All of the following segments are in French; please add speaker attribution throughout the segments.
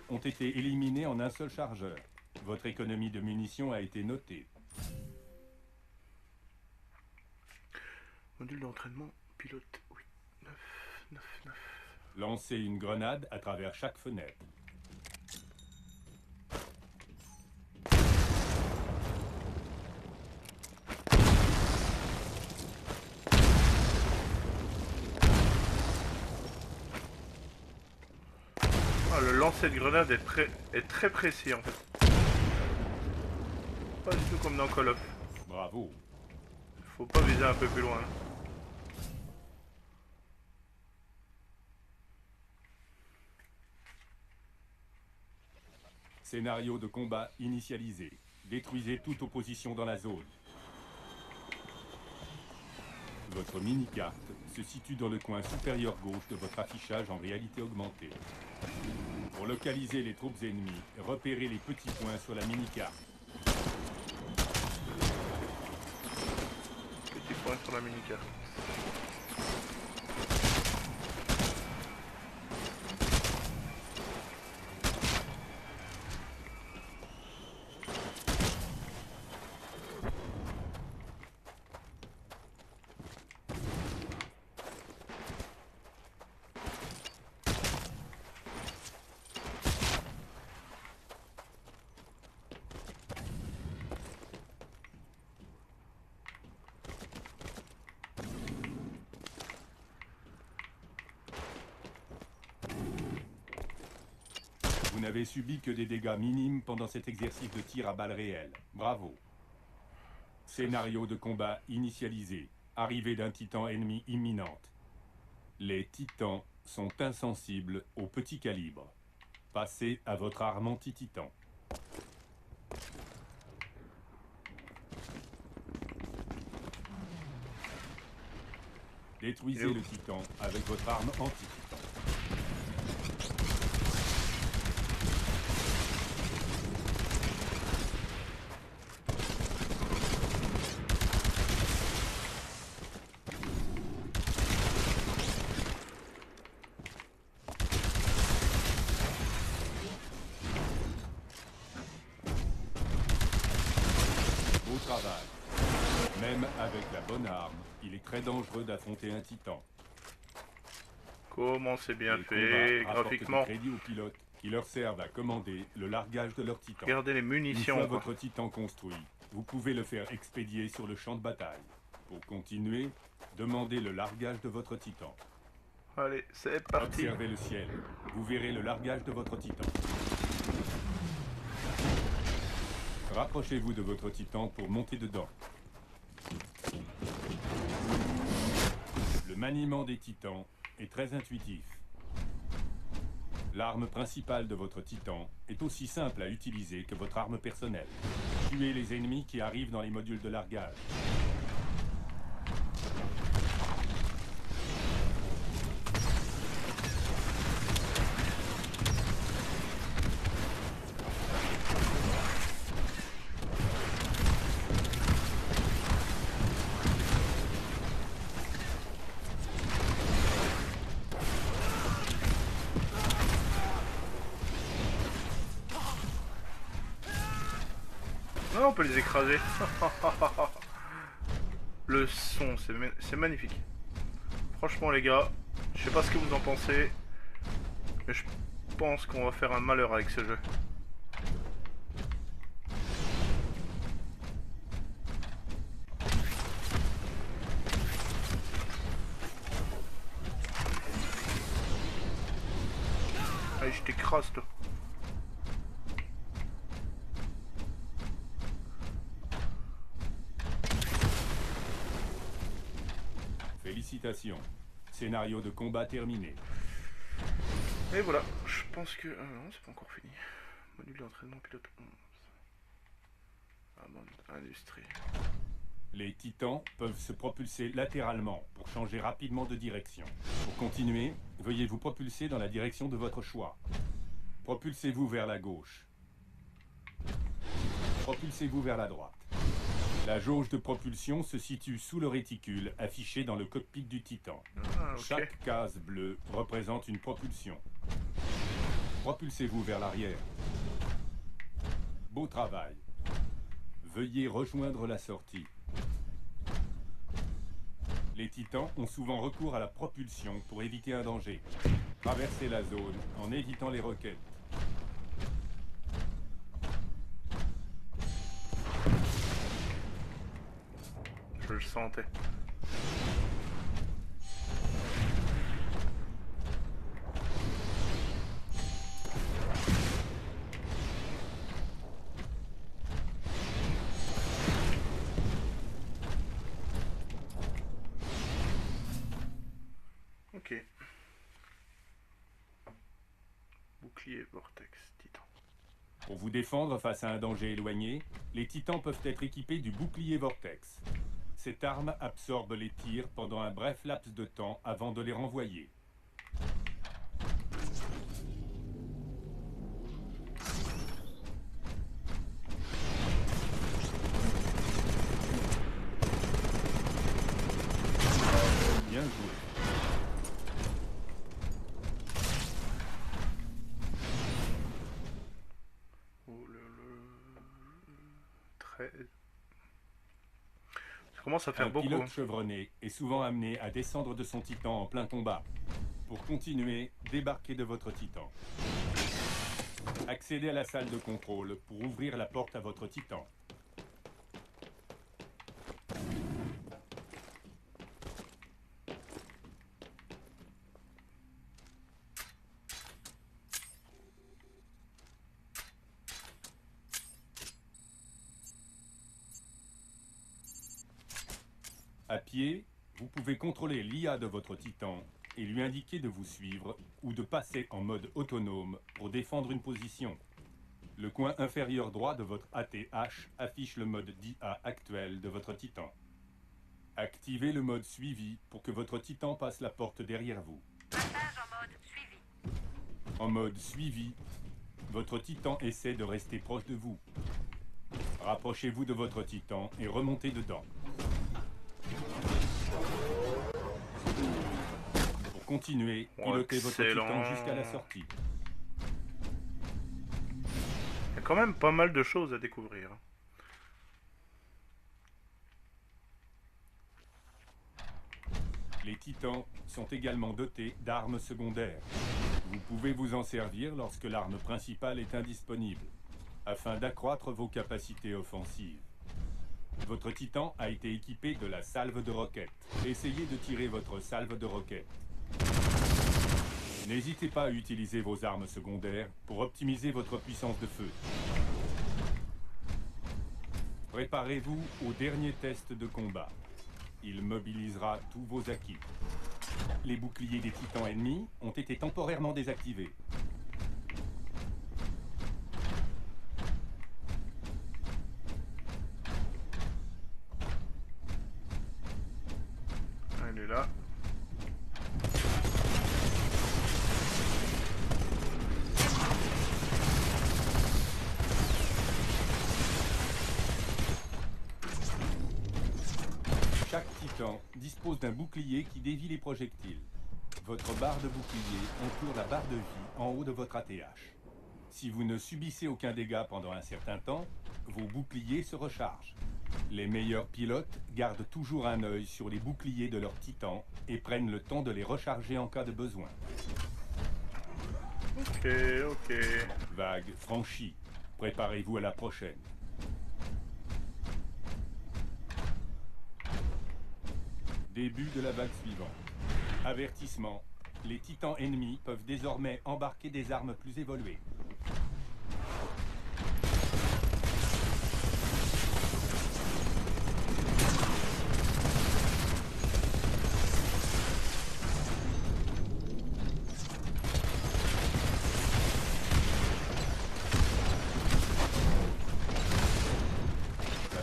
Speaker 1: ont été éliminés en un seul chargeur. Votre économie de munitions a été notée.
Speaker 2: Module d'entraînement, pilote 8, 9, 9, 9.
Speaker 1: Lancez une grenade à travers chaque fenêtre.
Speaker 2: Ah, le lancer de grenade est très précis en fait. Pas du tout comme dans Call of.
Speaker 1: Bravo.
Speaker 2: Faut pas viser un peu plus loin.
Speaker 1: Scénario de combat initialisé. Détruisez toute opposition dans la zone. Votre mini-carte se situe dans le coin supérieur gauche de votre affichage en réalité augmentée. Pour localiser les troupes ennemies, repérez les petits points sur la mini-carte.
Speaker 2: Petit point sur la mini-carte.
Speaker 1: Vous n'avez subi que des dégâts minimes pendant cet exercice de tir à balles réelles. Bravo. Scénario de combat initialisé. Arrivée d'un titan ennemi imminente. Les titans sont insensibles au petit calibre. Passez à votre arme anti-titan. Détruisez le titan avec votre arme anti-titan. Beau travail. Même avec la bonne arme, il est très dangereux d'affronter un titan.
Speaker 2: Comment c'est bien
Speaker 1: Les
Speaker 2: fait
Speaker 1: combats rapportent
Speaker 2: graphiquement.
Speaker 1: des crédits aux pilotes qui leur servent à commander le largage de leur titan.
Speaker 2: Regardez les
Speaker 1: Une
Speaker 2: munitions
Speaker 1: fois
Speaker 2: quoi.
Speaker 1: votre titan construit, vous pouvez le faire expédier sur le champ de bataille. Pour continuer, demandez le largage de votre titan.
Speaker 2: Allez, c'est parti.
Speaker 1: Observez le ciel. Vous verrez le largage de votre titan. Rapprochez-vous de votre titan pour monter dedans. Le maniement des titans est très intuitif. L'arme principale de votre titan est aussi simple à utiliser que votre arme personnelle. Tuez les ennemis qui arrivent dans les modules de largage.
Speaker 2: Ah, on peut les écraser. Le son, c'est magnifique. Franchement les gars, je sais pas ce que vous en pensez, mais je pense qu'on va faire un malheur avec ce jeu. Allez, je t'écrase toi.
Speaker 1: Félicitations. Scénario de combat terminé.
Speaker 2: Et voilà, je pense que... Ah non, c'est pas encore fini. Module d'entraînement pilote 11. Industrie.
Speaker 1: Les titans peuvent se propulser latéralement pour changer rapidement de direction. Pour continuer, veuillez vous propulser dans la direction de votre choix. Propulsez-vous vers la gauche. Propulsez-vous vers la droite. La jauge de propulsion se situe sous le réticule affiché dans le cockpit du Titan.
Speaker 2: Ah, ok.
Speaker 1: Chaque case bleue représente une propulsion. Propulsez-vous vers l'arrière. Beau travail. Veuillez rejoindre la sortie. Les titans ont souvent recours à la propulsion pour éviter un danger. Traversez la zone en évitant les roquettes.
Speaker 2: Je le sentais. Ok. Bouclier vortex, titan.
Speaker 1: Pour vous défendre face à un danger éloigné, les titans peuvent être équipés du bouclier vortex. Cette arme absorbe les tirs pendant un bref laps de temps avant de les renvoyer. Bien joué.
Speaker 2: Oh le 13. Ça commence à faire
Speaker 1: Un
Speaker 2: beaucoup.
Speaker 1: pilote chevronné est souvent amené à descendre de son titan en plein combat. Pour continuer, débarquez de votre titan. Accédez à la salle de contrôle pour ouvrir la porte à votre titan. À pied, vous pouvez contrôler l'IA de votre titan et lui indiquer de vous suivre ou de passer en mode autonome pour défendre une position. Le coin inférieur droit de votre ATH affiche le mode d'IA actuel de votre titan. Activez le mode suivi pour que votre titan passe la porte derrière vous.
Speaker 3: Passage en mode suivi.
Speaker 1: En mode suivi, votre titan essaie de rester proche de vous. Rapprochez-vous de votre titan et remontez dedans. Pour continuer, pilotez votre titan jusqu'à la sortie.
Speaker 2: Il y a quand même pas mal de choses à découvrir.
Speaker 1: Les titans sont également dotés d'armes secondaires. Vous pouvez vous en servir lorsque l'arme principale est indisponible, afin d'accroître vos capacités offensives. Votre titan a été équipé de la salve de roquettes. Essayez de tirer votre salve de roquettes. N'hésitez pas à utiliser vos armes secondaires pour optimiser votre puissance de feu. Préparez-vous au dernier test de combat. Il mobilisera tous vos acquis. Les boucliers des titans ennemis ont été temporairement désactivés.
Speaker 2: Elle est là.
Speaker 1: Chaque titan dispose d'un bouclier qui dévie les projectiles. Votre barre de bouclier entoure la barre de vie en haut de votre ATH. Si vous ne subissez aucun dégât pendant un certain temps, vos boucliers se rechargent. Les meilleurs pilotes gardent toujours un œil sur les boucliers de leurs titans et prennent le temps de les recharger en cas de besoin.
Speaker 2: Ok, ok.
Speaker 1: Vague franchie. Préparez-vous à la prochaine. Début de la vague suivante. Avertissement. Les titans ennemis peuvent désormais embarquer des armes plus évoluées.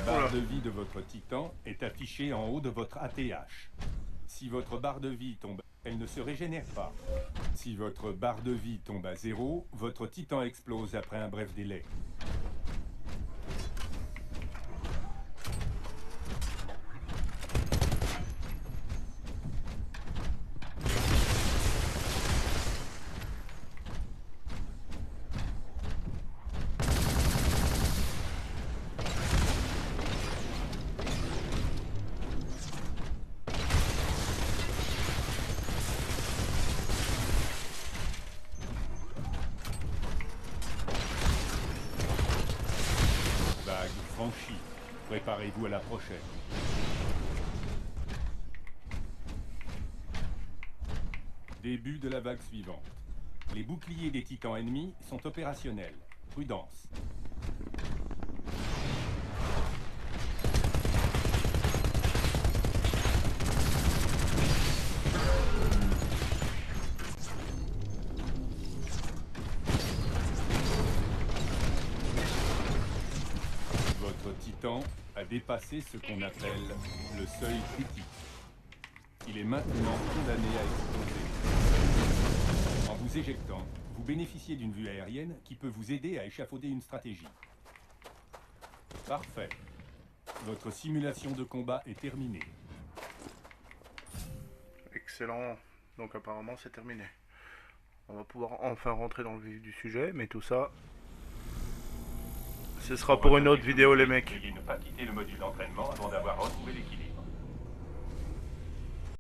Speaker 1: La barre de vie de votre titan est affichée en haut de votre ATH. Si votre barre de vie tombe, elle ne se régénère pas. Si votre barre de vie tombe à 0, votre titan explose après un bref délai. franchie. Préparez-vous à la prochaine. Début de la vague suivante. Les boucliers des titans ennemis sont opérationnels. Prudence. Votre titan a dépassé ce qu'on appelle le seuil critique. Il est maintenant condamné à exploser. En vous éjectant, vous bénéficiez d'une vue aérienne qui peut vous aider à échafauder une stratégie. Parfait. Votre simulation de combat est terminée.
Speaker 2: Excellent. Donc apparemment c'est terminé. On va pouvoir enfin rentrer dans le vif du sujet, mais tout ça, ce sera pour une autre vidéo les mecs.
Speaker 1: Veuillez ne pas quitter le module d'entraînement avant d'avoir retrouvé l'équilibre.